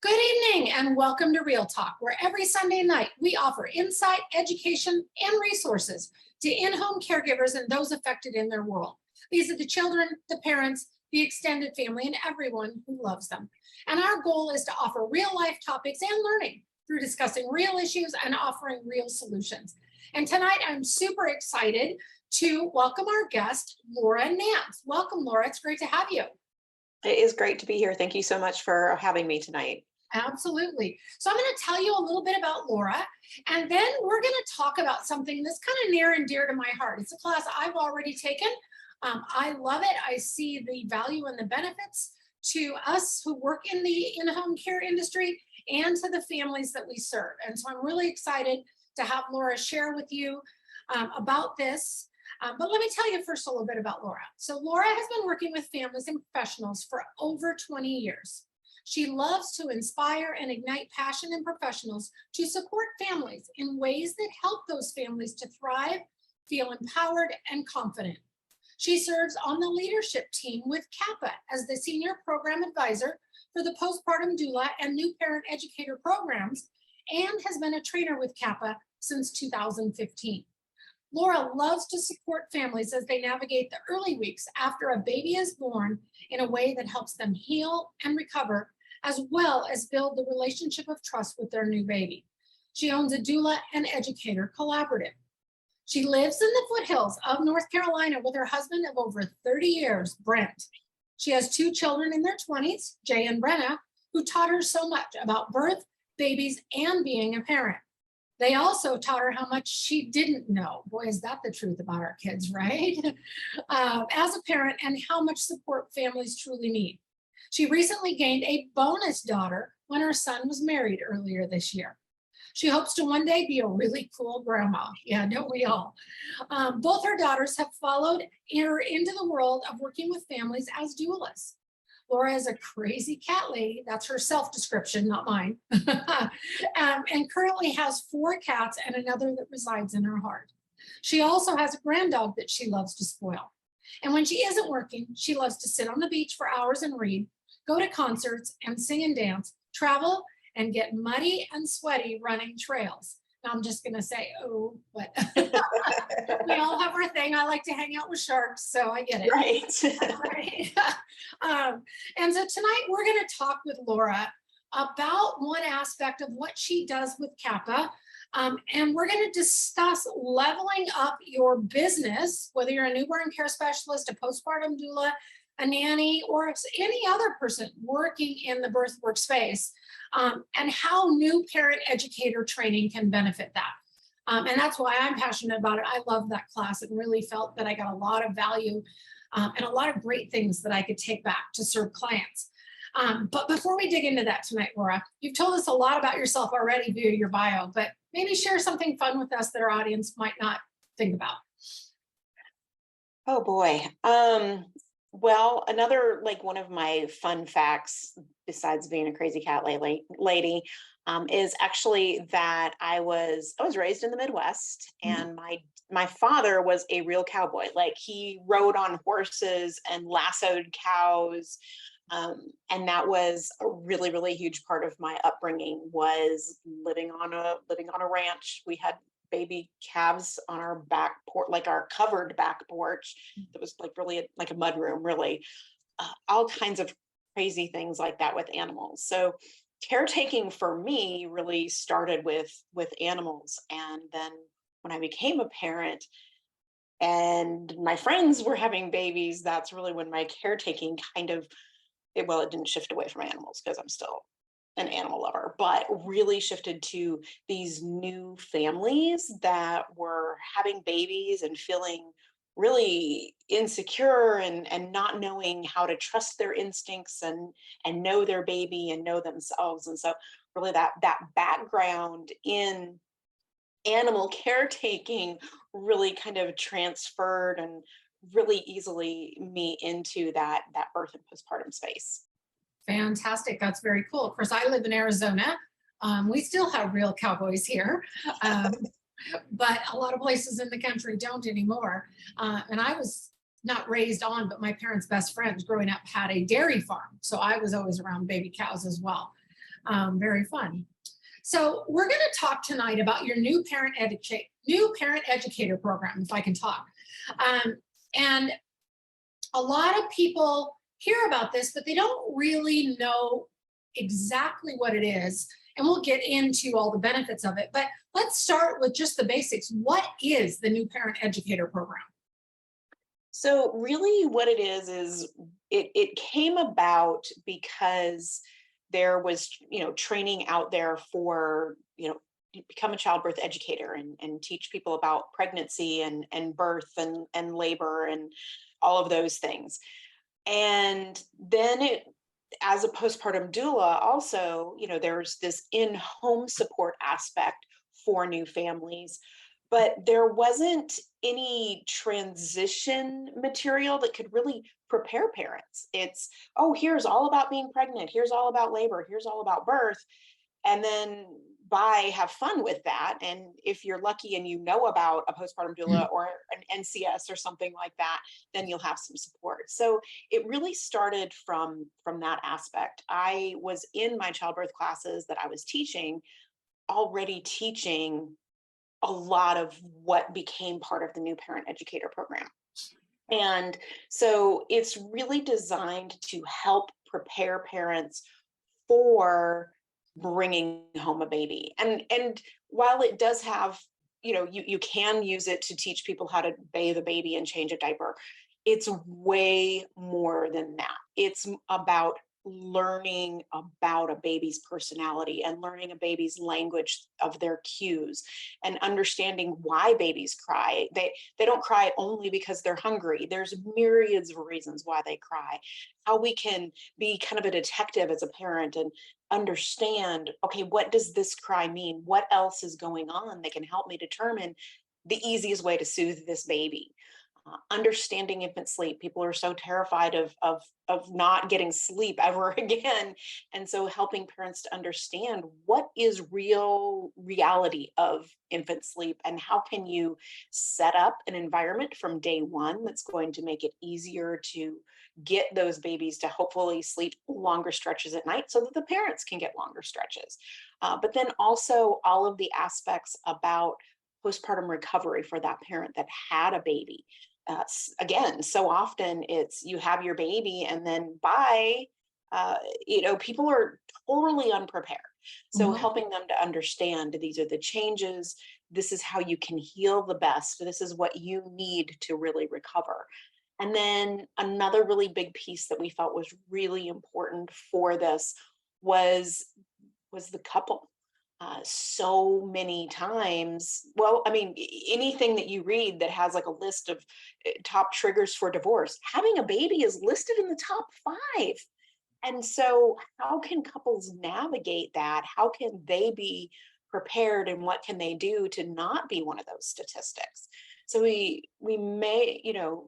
Good evening and welcome to Real Talk, where every Sunday night we offer insight, education, and resources to in-home caregivers and those affected in their world. These are the children, the parents, the extended family, and everyone who loves them. And our goal is to offer real-life topics and learning through discussing real issues and offering real solutions. And tonight I'm super excited to welcome our guest, Laura Nance. Welcome, Laura. It's great to have you. It is great to be here. Thank you so much for having me tonight. Absolutely. So I'm going to tell you a little bit about Laura, and then we're going to talk about something that's kind of near and dear to my heart. It's a class I've already taken. I love it. I see the value and the benefits to us who work in the in-home care industry and to the families that we serve. And so I'm really excited to have Laura share with you about this. But let me tell you first a little bit about Laura. So Laura has been working with families and professionals for over 20 years. She loves to inspire and ignite passion in professionals to support families in ways that help those families to thrive, feel empowered and confident. She serves on the leadership team with CAPPA as the Senior Program Advisor for the Postpartum Doula and New Parent Educator programs, and has been a trainer with CAPPA since 2015. Laura loves to support families as they navigate the early weeks after a baby is born in a way that helps them heal and recover, as well as build the relationship of trust with their new baby. She owns a doula and educator collaborative. She lives in the foothills of North Carolina with her husband of over 30 years, Brent. She has two children in their 20s, Jay and Brenna, who taught her so much about birth, babies, and being a parent. They also taught her how much she didn't know. Boy, is that the truth about our kids, right? As a parent, and how much support families truly need. She recently gained a bonus daughter when her son was married earlier this year. She hopes to one day be a really cool grandma. Yeah, don't we all? Both her daughters have followed her into the world of working with families as doulas. Laura is a crazy cat lady. That's her self-description, not mine. And currently has 4 cats and another that resides in her heart. She also has a grand dog that she loves to spoil. And when she isn't working, she loves to sit on the beach for hours and read, go to concerts and sing and dance, travel, and get muddy and sweaty running trails. Now I'm just gonna say, oh, but we all have our thing. I like to hang out with sharks, so I get it. Right. Right. And so tonight we're gonna talk with Laura about one aspect of what she does with CAPPA. And we're going to discuss leveling up your business, whether you're a newborn care specialist, a postpartum doula, a nanny, or any other person working in the birth workspace, and how new parent educator training can benefit that. And that's why I'm passionate about it. I love that class and really felt that I got a lot of value and a lot of great things that I could take back to serve clients. But before we dig into that tonight, Laura, you've told us a lot about yourself already via your bio, but maybe share something fun with us that our audience might not think about. Oh boy. Well, another one of my fun facts, besides being a crazy cat lady, is actually that I was raised in the Midwest, and my father was a real cowboy. Like, he rode on horses and lassoed cows. And that was a really, really huge part of my upbringing, was living on a ranch. We had baby calves on our back porch, like our covered back porch. That was really like a mud room, really. All kinds of crazy things like that with animals. So caretaking for me really started with animals. And then when I became a parent and my friends were having babies, that's really when my caretaking it didn't shift away from animals, because I'm still an animal lover, but really shifted to these new families that were having babies and feeling really insecure and not knowing how to trust their instincts and know their baby and know themselves. And so really that background in animal caretaking really kind of transferred and really easily me into that birth and postpartum space. Fantastic. That's very cool. Of course, I live in Arizona. We still have real cowboys here, but a lot of places in the country don't anymore. And I was not raised on, but my parents' best friends growing up had a dairy farm. So I was always around baby cows as well. Very fun. So we're going to talk tonight about your new parent educator program, if I can talk. And a lot of people hear about this, but they don't really know exactly what it is. And we'll get into all the benefits of it. But let's start with just the basics. What is the new parent educator program? So really what it is it came about because there was, training out there for, become a childbirth educator and teach people about pregnancy and birth and labor and all of those things. And then as a postpartum doula, also, there's this in-home support aspect for new families, but there wasn't any transition material that could really prepare parents. It's, oh, here's all about being pregnant, here's all about labor, here's all about birth, and then bye, have fun with that. And if you're lucky and you know about a postpartum doula or an NCS or something like that, then you'll have some support. So it really started from that aspect. I was in my childbirth classes that I was teaching, already teaching a lot of what became part of the new parent educator program. And so it's really designed to help prepare parents for bringing home a baby. And while it does have, you can use it to teach people how to bathe a baby and change a diaper, it's way more than that. It's about learning about a baby's personality and learning a baby's language of their cues and understanding why babies cry. They don't cry only because they're hungry. There's myriads of reasons why they cry. How we can be kind of a detective as a parent and understand, okay, what does this cry mean? What else is going on that can help me determine the easiest way to soothe this baby? Understanding infant sleep. People are so terrified of not getting sleep ever again. And so helping parents to understand what is reality of infant sleep and how can you set up an environment from day one that's going to make it easier to get those babies to hopefully sleep longer stretches at night so that the parents can get longer stretches. But then also all of the aspects about postpartum recovery for that parent that had a baby. Again, so often it's you have your baby and then bye, people are totally unprepared. So helping them to understand these are the changes, this is how you can heal the best, this is what you need to really recover. And then another really big piece that we felt was really important for this was the couple. So many times, well, I mean, anything that you read that has like a list of top triggers for divorce, having a baby is listed in the top 5. And so how can couples navigate that? How can they be prepared and what can they do to not be one of those statistics? So we may,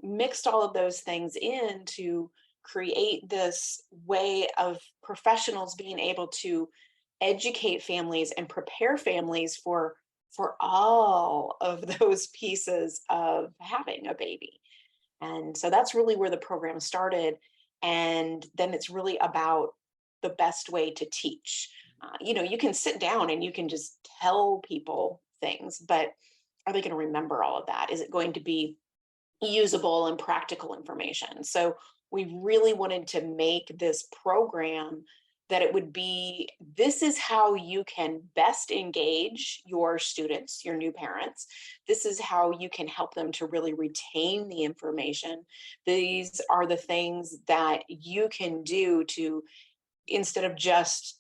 mixed all of those things in to create this way of professionals being able to educate families and prepare families for all of those pieces of having a baby. And so that's really where the program started. And then it's really about the best way to teach. You can sit down and you can just tell people things, but are they going to remember all of that? Is it going to be usable and practical information? So we really wanted to make this program that it would be, this is how you can best engage your students, your new parents. This is how you can help them to really retain the information. These are the things that you can do to, instead of just,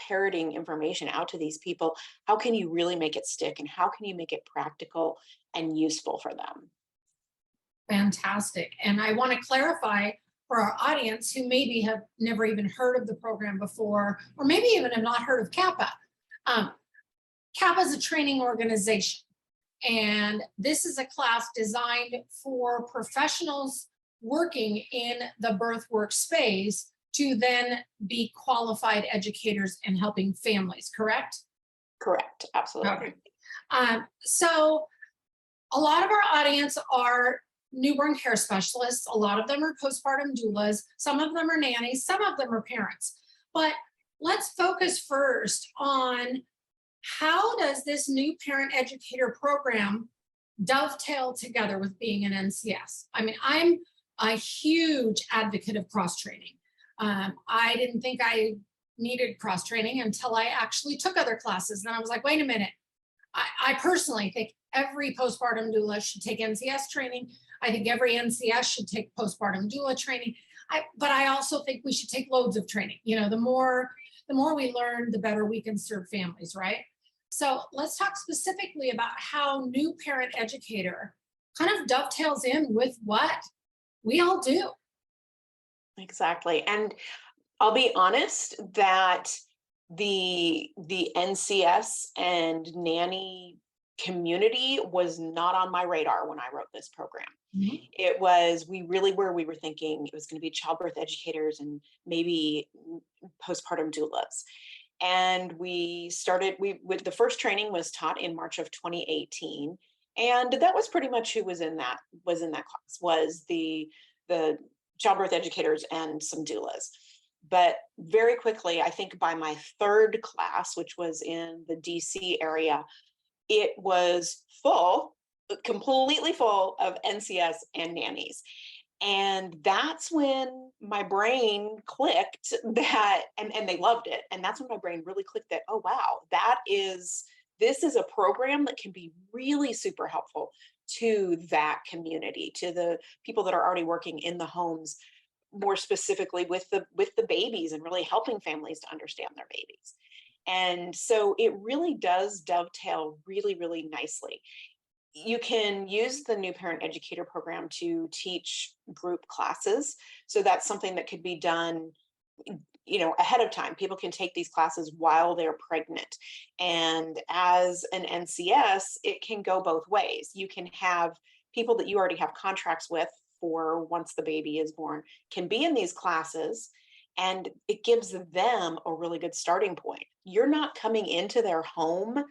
parroting information out to these people, how can you really make it stick and how can you make it practical and useful for them? Fantastic. And I want to clarify for our audience who maybe have never even heard of the program before, or maybe even have not heard of CAPPA. CAPPA is a training organization, and this is a class designed for professionals working in the birth work space to then be qualified educators and helping families, correct? Correct, absolutely. Okay. So a lot of our audience are newborn care specialists. A lot of them are postpartum doulas. Some of them are nannies. Some of them are parents. But let's focus first on how does this new parent educator program dovetail together with being an NCS? I mean, I'm a huge advocate of cross training. I didn't think I needed cross training until I actually took other classes. Then I was like, wait a minute. I personally think every postpartum doula should take NCS training. I think every NCS should take postpartum doula training. But I also think we should take loads of training. You know, the more we learn, the better we can serve families, right? So let's talk specifically about how new parent educator kind of dovetails in with what we all do. Exactly. And I'll be honest that the NCS and nanny community was not on my radar when I wrote this program. It was, we were thinking it was going to be childbirth educators and maybe postpartum doulas. And the first training was taught in March of 2018. And that was pretty much who was in that class, was the childbirth educators and some doulas. But very quickly, I think by my third class, which was in the DC area, it was completely full of NCS and nannies. And that's when my brain clicked that, and they loved it. And that's when my brain really clicked that, oh, wow, this is a program that can be really super helpful to that community, to the people that are already working in the homes, more specifically with the babies, and really helping families to understand their babies. And so it really does dovetail really, really nicely. You can use the new parent educator program to teach group classes. So that's something that could be done, you know, ahead of time. People can take these classes while they're pregnant. And as an NCS, it can go both ways. You can have people that you already have contracts with for once the baby is born can be in these classes, and it gives them a really good starting point. You're not coming into their home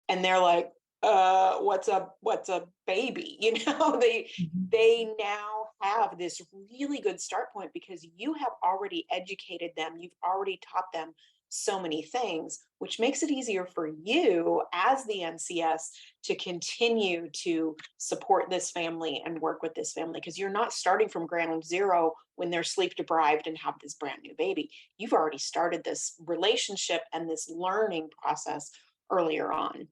and they're like, what's a baby? You know, they now have this really good start point because you have already educated them. You've already taught them so many things, which makes it easier for you as the NCS to continue to support this family and work with this family, because you're not starting from ground zero when they're sleep deprived and have this brand new baby. You've already started this relationship and this learning process earlier on.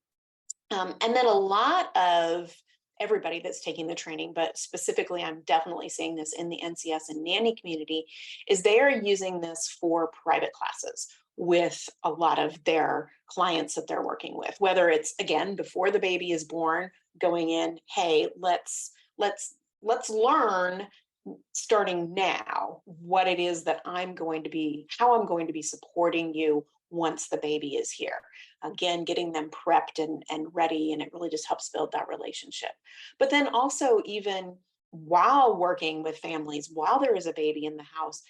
And then a lot of everybody that's taking the training, but specifically, I'm definitely seeing this in the NCS and nanny community, is they are using this for private classes with a lot of their clients that they're working with, whether it's, again, before the baby is born, going in, hey, let's learn starting now what it is that how I'm going to be supporting you once the baby is here. Again, getting them prepped and ready, and it really just helps build that relationship. But then also, even while working with families, while there is a baby in the house,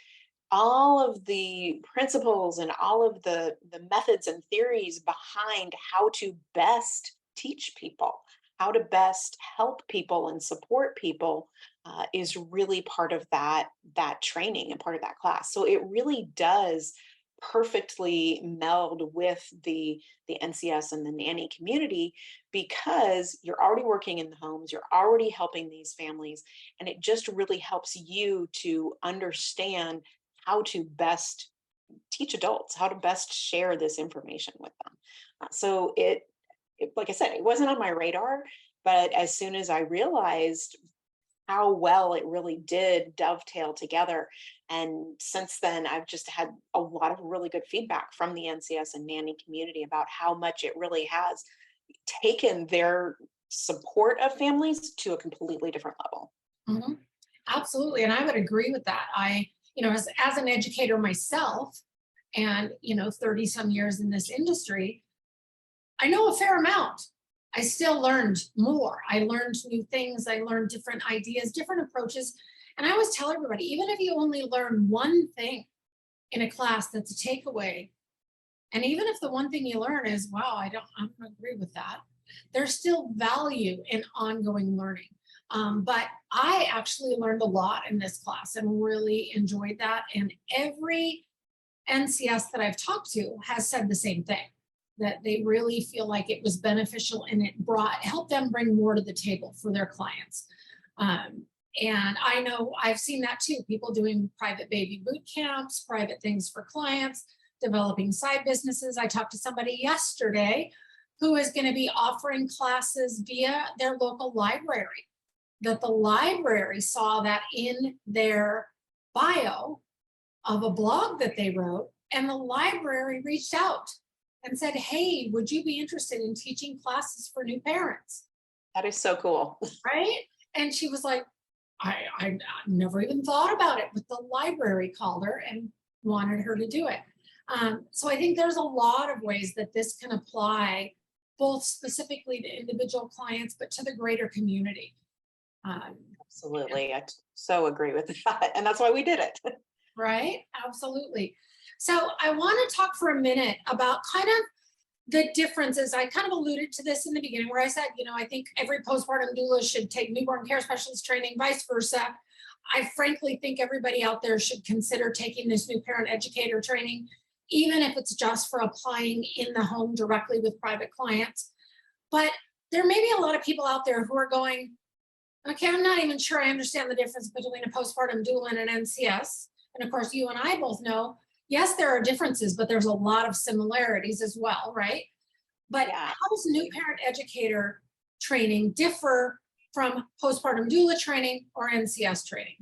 all of the principles and all of the methods and theories behind how to best teach people, how to best help people and support people is really part of that training and part of that class. So it really does perfectly meld with the NCS and the nanny community, because you're already working in the homes, you're already helping these families, and it just really helps you to understand how to best teach adults, how to best share this information with them. So it, like I said, it wasn't on my radar, but as soon as I realized how well it really did dovetail together. And since then, I've just had a lot of really good feedback from the NCS and nanny community about how much it really has taken their support of families to a completely different level. Mm-hmm. Absolutely. And I would agree with that. As an educator myself, and 30 some years in this industry, I know a fair amount. I still learned more. I learned new things. I learned different ideas, different approaches. And I always tell everybody, even if you only learn one thing in a class that's a takeaway, and even if the one thing you learn is, wow, I don't agree with that, there's still value in ongoing learning. But I actually learned a lot in this class and really enjoyed that. And every NCS that I've talked to has said the same thing, that they really feel like it was beneficial and it helped them bring more to the table for their clients. And I know I've seen that too, people doing private baby boot camps, private things for clients, developing side businesses. I talked to somebody yesterday who is going to be offering classes via their local library, that the library saw that in their bio of a blog that they wrote, and the library reached out and said, hey, would you be interested in teaching classes for new parents? That is so cool. Right? And she was like, I never even thought about it, but the library called her and wanted her to do it. So I think there's a lot of ways that this can apply, both specifically to individual clients, but to the greater community. Absolutely. I so agree with that. And that's why we did it. Right? Absolutely. So I want to talk for a minute about kind of the differences. I kind of alluded to this in the beginning where I said, I think every postpartum doula should take newborn care specialist training, vice versa. I frankly think everybody out there should consider taking this new parent educator training, even if it's just for applying in the home directly with private clients. But there may be a lot of people out there who are going, okay, I'm not even sure I understand the difference between a postpartum doula and an NCS. And of course, you and I both know, yes, there are differences, but there's a lot of similarities as well, right? But Yeah. How does new parent educator training differ from postpartum doula training or NCS training?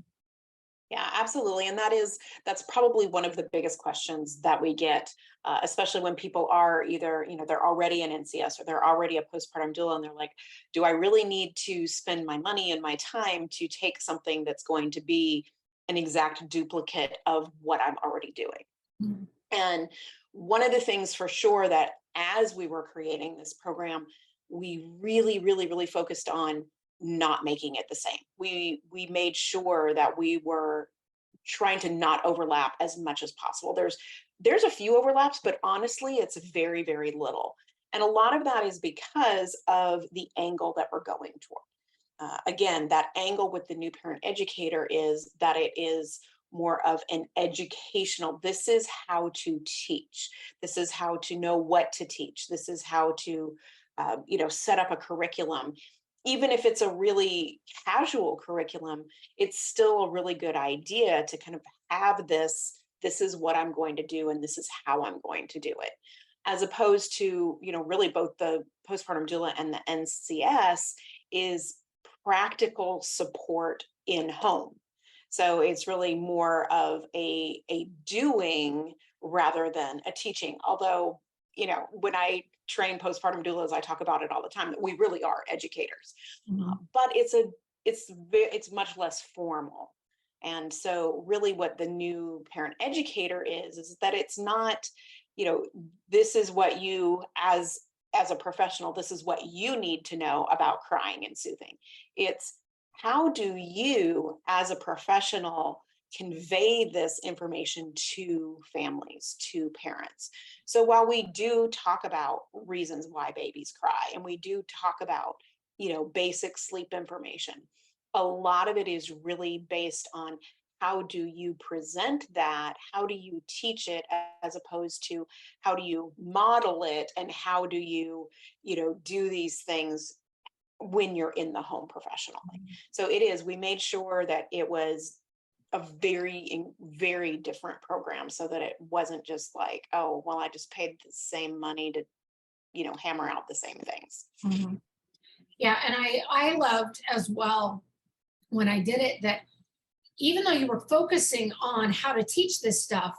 Yeah, absolutely. And that's probably one of the biggest questions that we get, especially when people are either, they're already an NCS or they're already a postpartum doula. And they're like, do I really need to spend my money and my time to take something that's going to be an exact duplicate of what I'm already doing? Mhm. And one of the things for sure that as we were creating this program, we really, really, really focused on not making it the same. We made sure that we were trying to not overlap as much as possible. There's a few overlaps, but honestly, it's very, very little. And a lot of that is because of the angle that we're going toward. Again, that angle with the new parent educator is that it is more of an educational, this is how to teach. This is how to know what to teach. This is how to, set up a curriculum. Even if it's a really casual curriculum, it's still a really good idea to kind of have this is what I'm going to do, and this is how I'm going to do it. As opposed to, really both the postpartum doula and the NCS is practical support in home. So it's really more of a doing rather than a teaching. Although, when I train postpartum doulas, I talk about it all the time, that we really are educators. Mhm. But it's much less formal. And so really what the new parent educator is that it's not, this is what you as a professional, this is what you need to know about crying and soothing. It's how do you as a professional convey this information to families, to parents? So while we do talk about reasons why babies cry, and we do talk about, basic sleep information, a lot of it is really based on how do you present that? How do you teach it, as opposed to how do you model it, and how do you, do these things when you're in the home professionally? So we made sure that it was a very, very different program, so that it wasn't just like, oh, well, I just paid the same money to, hammer out the same things. Mhm. Yeah, and I loved as well when I did it that even though you were focusing on how to teach this stuff,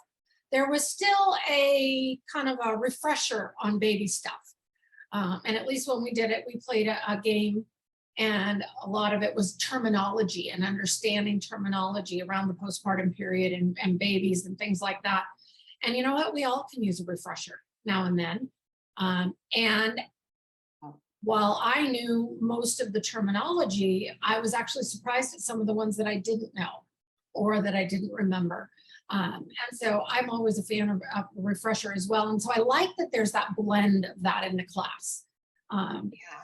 there was still a kind of a refresher on baby stuff. And at least when we did it, we played a game, and a lot of it was terminology and understanding terminology around the postpartum period and babies and things like that. And you know what? We all can use a refresher now and then. And while I knew most of the terminology, I was actually surprised at some of the ones that I didn't know or that I didn't remember. And so I'm always a fan of a refresher as well. And so I like that there's that blend of that in the class.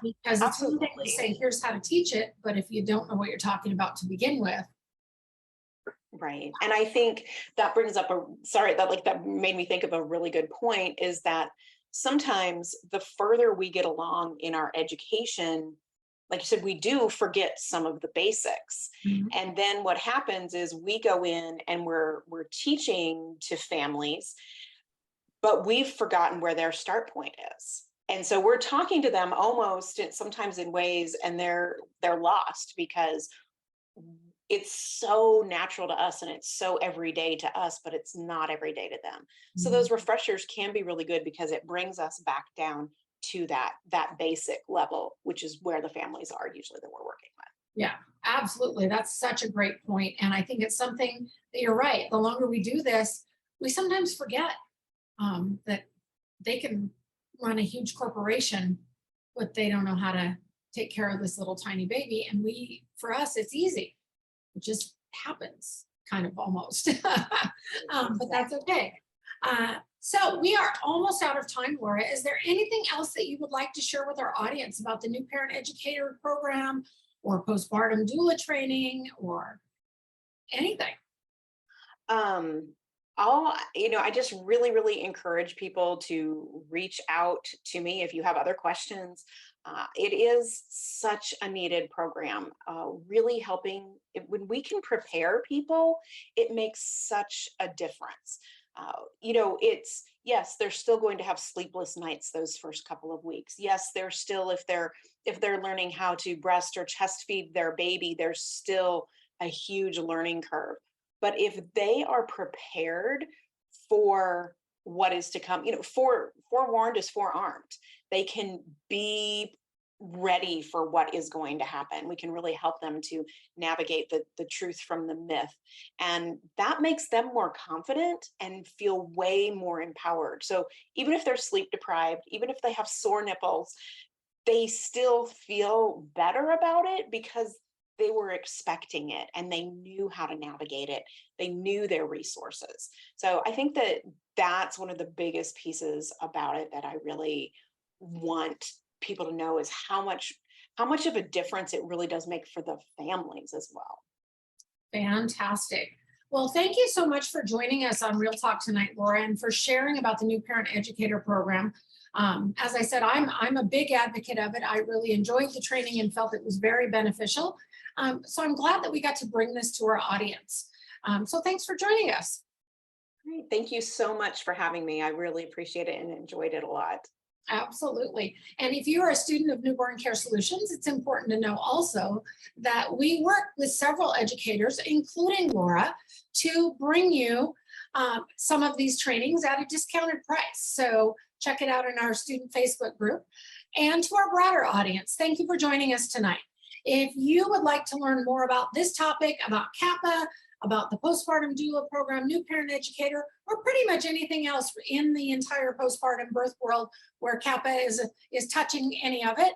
Because it's one thing to say, here's how to teach it, but if you don't know what you're talking about to begin with, Right. And I think that brings up that made me think of a really good point, is that sometimes the further we get along in our education, like you said, we do forget some of the basics. Mhm. And then what happens is we go in and we're teaching to families, but we've forgotten where their start point is. And so we're talking to them almost sometimes in ways, and they're lost because it's so natural to us and it's so everyday to us, but it's not every day to them. So Mhm. those refreshers can be really good because it brings us back down to that basic level, which is where the families are usually that we're working with. Yeah, absolutely. That's such a great point. And I think it's something that you're right. The longer we do this, we sometimes forget that they can run a huge corporation, but they don't know how to take care of this little tiny baby. And for us, it's easy. It just happens, kind of almost. But that's okay. So we are almost out of time, Laura. Is there anything else that you would like to share with our audience about the new parent educator program or postpartum doula training or anything? Um, I just really, really encourage people to reach out to me if you have other questions. It is such a needed program, really helping. When we can prepare people, it makes such a difference. It's, yes, they're still going to have sleepless nights those first couple of weeks. Yes, they're still, if they're learning how to breast or chest feed their baby, there's still a huge learning curve. But if they are prepared for what is to come, forewarned is forearmed. They can be ready for what is going to happen. We can really help them to navigate the truth from the myth. And that makes them more confident and feel way more empowered. So even if they're sleep deprived, even if they have sore nipples, they still feel better about it because they were expecting it and they knew how to navigate it. They knew their resources. So I think that that's one of the biggest pieces about it that I really want people to know is how much of a difference it really does make for the families as well. Fantastic. Well, thank you so much for joining us on Real Talk tonight, Laura, and for sharing about the new parent educator program. As I said, I'm a big advocate of it. I really enjoyed the training and felt it was very beneficial. So I'm glad that we got to bring this to our audience. So thanks for joining us. Great. Thank you so much for having me. I really appreciate it and enjoyed it a lot. Absolutely. And if you are a student of Newborn Care Solutions, it's important to know also that we work with several educators, including Laura, to bring you some of these trainings at a discounted price. So check it out in our student Facebook group. And to our broader audience, thank you for joining us tonight. If you would like to learn more about this topic, about CAPPA, about the postpartum doula program, new parent educator, or pretty much anything else in the entire postpartum birth world where CAPPA is touching any of it,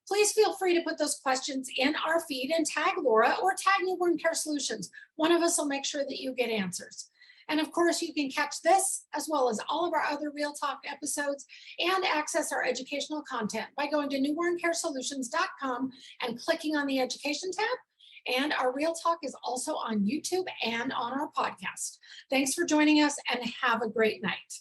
please feel free to put those questions in our feed and tag Laura or tag Newborn Care Solutions. One of us will make sure that you get answers. And of course, you can catch this as well as all of our other Real Talk episodes and access our educational content by going to newborncaresolutions.com and clicking on the education tab. And our Real Talk is also on YouTube and on our podcast. Thanks for joining us and have a great night.